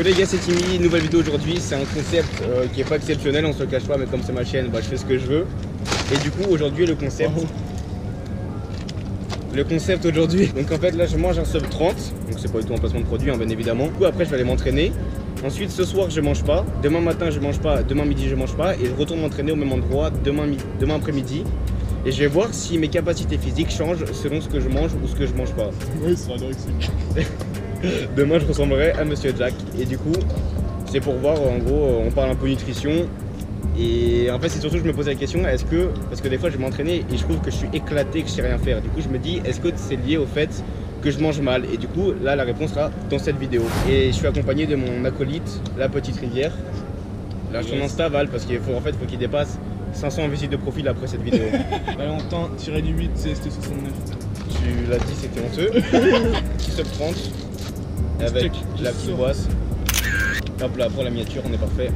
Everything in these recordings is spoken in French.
Yo les gars, c'est Timmy, nouvelle vidéo aujourd'hui. C'est un concept qui est pas exceptionnel, on se le cache pas, mais comme c'est ma chaîne, bah, je fais ce que je veux. Et du coup aujourd'hui le concept... Le concept aujourd'hui, donc en fait là je mange un sub 30, donc c'est pas du tout un placement de produit hein, bien évidemment. Du coup après je vais aller m'entraîner. Ensuite ce soir je mange pas, demain matin je mange pas, demain midi je mange pas et je retourne m'entraîner au même endroit demain après-midi. Et je vais voir si mes capacités physiques changent selon ce que je mange ou ce que je mange pas. Oui, c'est anorexique. Demain je ressemblerai à Monsieur Jack et du coup c'est pour voir en gros on parle un peu nutrition. Et en fait c'est surtout je me posais la question est-ce que, parce que des fois je vais m'entraîner et je trouve que je suis éclaté, que je sais rien faire. Du coup je me dis est-ce que c'est lié au fait que je mange mal. Et du coup là la réponse sera dans cette vidéo. Et je suis accompagné de mon acolyte, la petite rivière. Là son Insta Val parce qu'il faut faut qu'il dépasse 500 visites de profil après cette vidéo. Valentin, tiré du 8, CST69. Tu l'as dit, c'était honteux. Petit sub 30 avec la petite boisse. Hop là pour la miniature on est parfait.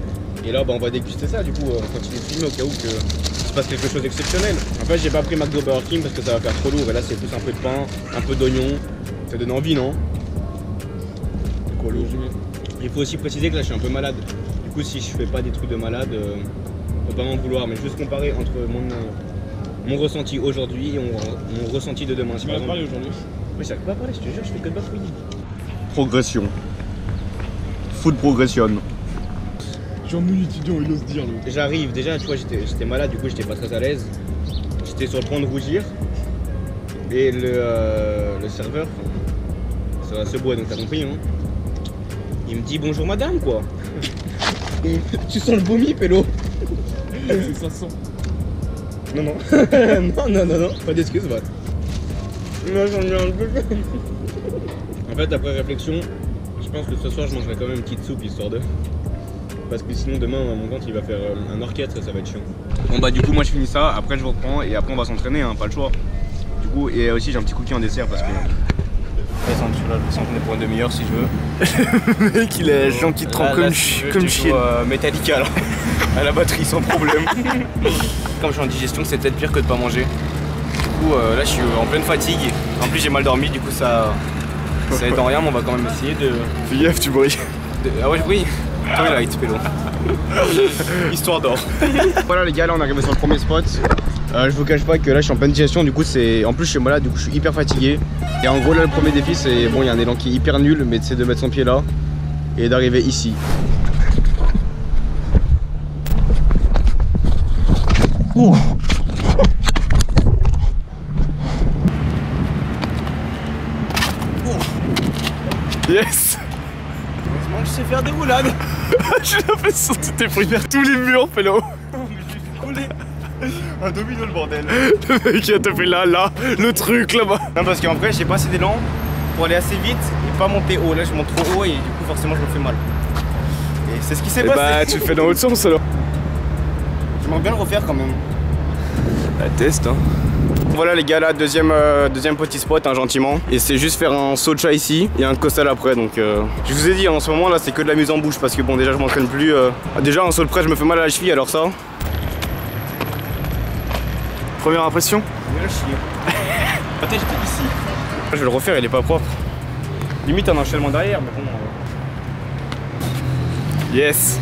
Et là bah, on va déguster ça du coup, on continue de filmer au cas où que se passe quelque chose d'exceptionnel. En fait j'ai pas pris McDo Burger King parce que ça va faire trop lourd et là c'est plus un peu de pain, un peu d'oignon. Ça donne envie non? Il faut aussi préciser que là je suis un peu malade. Du coup si je fais pas des trucs de malade, faut pas m'en vouloir. Mais juste comparer entre mon ressenti aujourd'hui et mon ressenti de demain. Tu vas parler aujourd'hui? Oui ça va parler, je te jure, je fais que de bafouiller. Progression. Food progression. Genre nul étudiant, il ose dire là. J'arrive, déjà tu vois j'étais malade, du coup j'étais pas très à l'aise. J'étais sur le point de rougir. Et le serveur, ça va se boire donc t'as compris hein. Il me dit bonjour madame quoi. Tu sens le vomi pélo? C'est ça sent. Non non. non, pas d'excuses va. Non j'en ai un peu. En fait après réflexion, je pense que ce soir je mangerai quand même une petite soupe histoire de... Parce que sinon demain mon ventre il va faire un orchestre et ça va être chiant. Bon bah du coup moi je finis ça, après je reprends et après on va s'entraîner hein, pas le choix. Du coup et aussi j'ai un petit cookie en dessert parce que... Là je vais s'entraîner pour une demi-heure si je veux. Le mec il a les gens qui trempent comme chienne. Metallica là, à la batterie sans problème. Comme je suis en digestion c'est peut-être pire que de pas manger. Du coup là je suis en pleine fatigue, en plus j'ai mal dormi du coup ça aide en rien mais on va quand même essayer de... Fais gaffe tu brilles. Ah ouais oui. Twilight pélo. Histoire d'or. Voilà les gars, là on est arrivé sur le premier spot. Je vous cache pas que là je suis en pleine digestion, du coup c'est... En plus je suis malade, du coup je suis hyper fatigué. Et en gros là le premier défi c'est... Bon il y a un élan qui est hyper nul, mais c'est de mettre son pied là et d'arriver ici. Oh. Yes. Je sais faire des roulades. J'ai l'impression que tu t'es pris vers tous les murs, pélo. Un domino le bordel. Le mec il a tapé là, le truc là-bas. Non parce qu'en vrai j'ai pas assez d'élan pour aller assez vite et pas monter haut. Là je monte trop haut et du coup forcément je me fais mal. Et c'est ce qui s'est passé. Bah tu le fais dans l'autre sens alors. J'aimerais bien le refaire quand même. Bah test hein. Voilà les gars là, deuxième petit spot hein, gentiment. Et c'est juste faire un saut de chat ici et un costal après donc je vous ai dit en ce moment là c'est que de la mise en bouche parce que bon déjà je m'entraîne plus déjà un saut de près je me fais mal à la cheville alors ça. Première impression? Nul à chier. Peut-être j'étais ici. Je vais le refaire, il est pas propre. Limite un enchaînement derrière mais bon. Yes.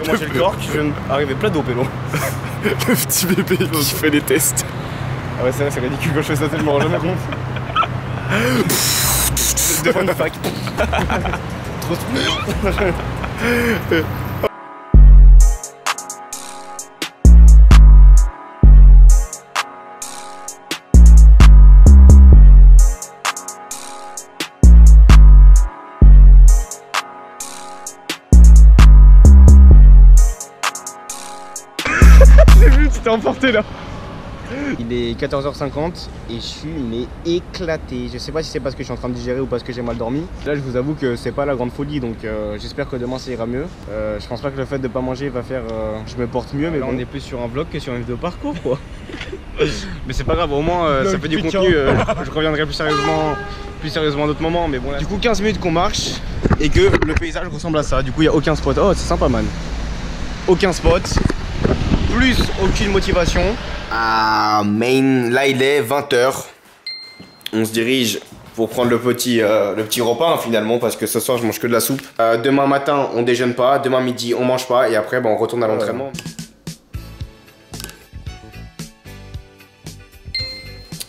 Moi j'ai le corps qui vient d'arriver plein d'eau pélo. Le petit bébé qui fait les tests. Ah ouais c'est vrai c'est ridicule quand je fais ça, je me rends jamais compte. Devant une fac. Trop J'ai vu, tu t'es emporté là. Il est 14h50 et je suis mais éclaté. Je sais pas si c'est parce que je suis en train de digérer ou parce que j'ai mal dormi. Là je vous avoue que c'est pas la grande folie donc j'espère que demain ça ira mieux. Je pense pas que le fait de pas manger va faire je me porte mieux mais là bon. On est plus sur un vlog que sur une vidéo parcours quoi. Mais c'est pas grave, au moins ça fait du contenu. Je reviendrai plus sérieusement à d'autres moments mais bon là. Du coup 15 minutes qu'on marche et que le paysage ressemble à ça. Du coup il y a aucun spot. Oh c'est sympa man. Aucun spot. Plus aucune motivation. Ah, main, là il est 20 h. On se dirige pour prendre le petit repas hein, finalement, parce que ce soir je mange que de la soupe. Demain matin on déjeune pas, demain midi on mange pas et après on retourne à l'entraînement.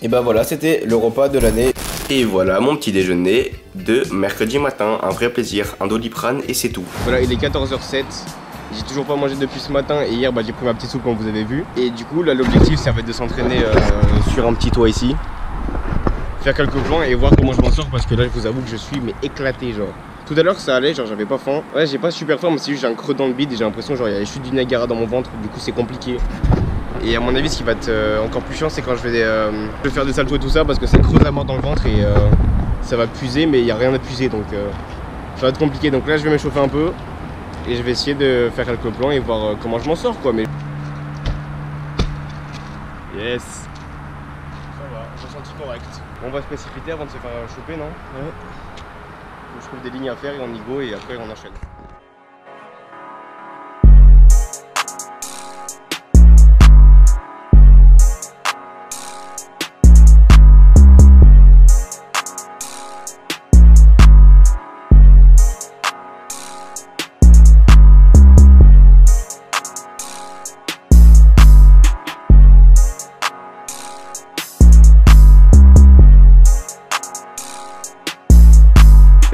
Et bah voilà, c'était le repas de l'année. Et voilà mon petit déjeuner de mercredi matin, un vrai plaisir, un Doliprane et c'est tout. Voilà, il est 14h07. J'ai toujours pas mangé depuis ce matin et hier j'ai pris ma petite soupe comme vous avez vu. Et du coup là l'objectif ça va être de s'entraîner sur un petit toit ici. Faire quelques plans et voir comment je m'en sors parce que là je vous avoue que je suis mais éclaté genre. Tout à l'heure ça allait, genre j'avais pas faim. Ouais j'ai pas super faim mais c'est juste j'ai un creux dans le bide et j'ai l'impression genre il y a les chutes du Niagara dans mon ventre, du coup c'est compliqué. Et à mon avis ce qui va être encore plus chiant c'est quand je vais faire des saltos et tout ça parce que c'est creux de la mort dans le ventre et ça va puiser mais il n'y a rien à puiser donc ça va être compliqué. Donc là je vais m'échauffer un peu. Et je vais essayer de faire quelques plans et voir comment je m'en sors quoi. Mais yes, ça va, ressenti correct. On va se précipiter avant de se faire choper, non? Ouais. Je trouve des lignes à faire et on y go et après on enchaîne.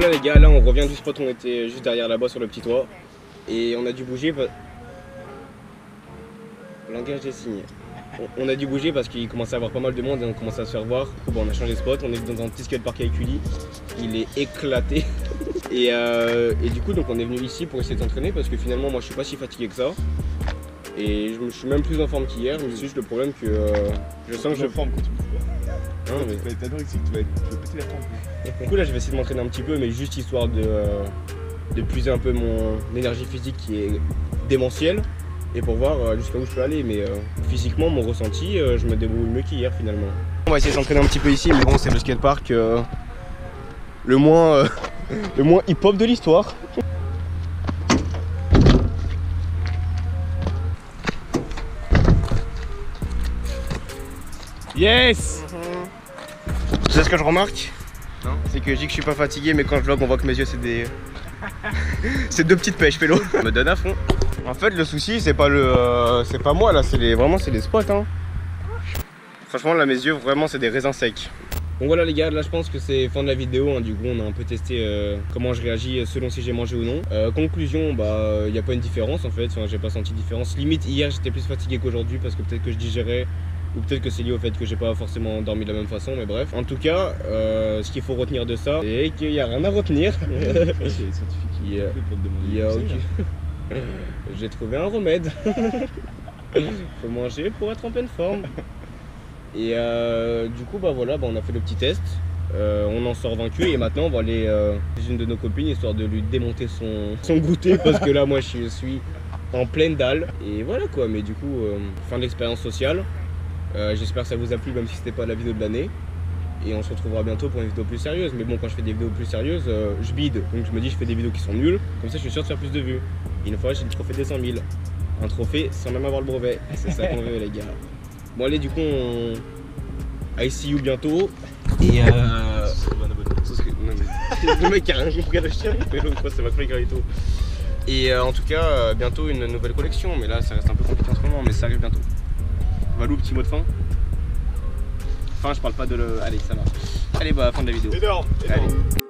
Là les gars, là on revient du spot, on était juste derrière là-bas sur le petit toit et on a dû bouger. Langage des signes. On a dû bouger parce qu'il commençait à avoir pas mal de monde et on commençait à se faire voir. Du coup, on a changé de spot, on est dans un petit skatepark avec Uli, il est éclaté. et du coup donc on est venu ici pour essayer de s'entraîner parce que finalement moi je suis pas si fatigué que ça. Et je suis même plus en forme qu'hier, mais c'est juste le problème que je sens que je forme quand tu bouges pas. Non, mais tu vas être anorexique, tu vas péter la forme. Du coup là je vais essayer de m'entraîner un petit peu mais juste histoire de puiser un peu mon énergie physique qui est démentielle et pour voir jusqu'à où je peux aller. Mais physiquement mon ressenti je me débrouille mieux qu'hier finalement. On va essayer de s'entraîner un petit peu ici mais bon c'est le skatepark le moins hip-hop de l'histoire. Yes. Tu sais ce que je remarque? Non. C'est que je dis que je suis pas fatigué mais quand je vlog on voit que mes yeux c'est des... c'est deux petites pêches pélo. Je me donne à fond. En fait le souci c'est pas c'est pas moi là, c'est vraiment c'est les spots hein. Franchement là mes yeux vraiment c'est des raisins secs. Donc voilà les gars, là je pense que c'est fin de la vidéo hein. Du coup on a un peu testé comment je réagis selon si j'ai mangé ou non. Conclusion, bah il n'y a pas une différence en fait, enfin, j'ai pas senti de différence. Limite hier j'étais plus fatigué qu'aujourd'hui parce que peut-être que je digérais ou peut-être que c'est lié au fait que j'ai pas forcément dormi de la même façon, mais bref. En tout cas, ce qu'il faut retenir de ça, c'est qu'il n'y a rien à retenir. J'ai trouvé un remède. Faut manger pour être en pleine forme. Et du coup, bah voilà, on a fait le petit test. On en sort vaincu et maintenant on va aller chez une de nos copines histoire de lui démonter son goûter parce que là moi je suis en pleine dalle. Et voilà quoi, mais du coup, fin de l'expérience sociale. J'espère que ça vous a plu même si c'était pas la vidéo de l'année. Et on se retrouvera bientôt pour une vidéo plus sérieuse. Mais bon, quand je fais des vidéos plus sérieuses, je bide. Donc je me dis je fais des vidéos qui sont nulles. Comme ça je suis sûr de faire plus de vues. Et une fois j'ai le trophée des 100 000. Un trophée sans même avoir le brevet. C'est ça qu'on veut les gars. Bon allez du coup I see you bientôt. Et le mec a rien compris à la chienne. Mais l'autre fois c'est ma collègue et tout. Et en tout cas bientôt une nouvelle collection. Mais là ça reste un peu compliqué en ce moment. Mais ça arrive bientôt. Valou, petit mot de fin. Enfin, je parle pas de le... Allez, ça va. Allez, bah, fin de la vidéo. Énorme. Allez.